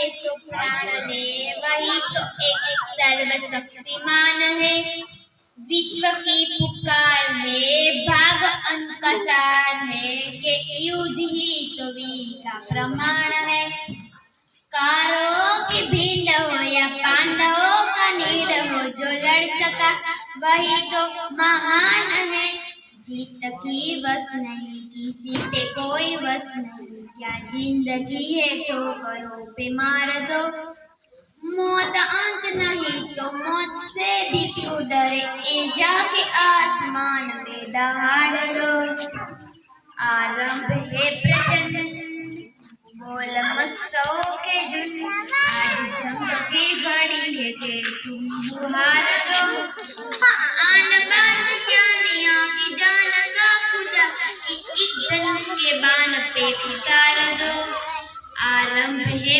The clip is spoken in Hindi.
ऐसो प्राण दे, वही तो एक सर्वशक्तिमान है। विश्व की पुकार है, भाग अंत का सार है, कि युद्ध ही तो वीर का प्रमाण है। कौरवों की भीड़ हो या पांडवों का नीड़ हो, जो लड़ सका वही तो महान है। जीत की बस नहीं, किसी पे कोई बस नहीं, क्या जिंदगी है ठोकरों पे मार दो। मौत अंत नहीं तो मौत से भी क्यों डरे, ए जाके आसमान में दहाड़ दो। आरंभ है प्रचंड, बोल मस्तों के झुंड, आज जंग की घड़ी है कि तुम बुहार दो। आन बान शानिया की जान का खुदा, कि एक धनुष के बाण पे उतार दो। आरंभ है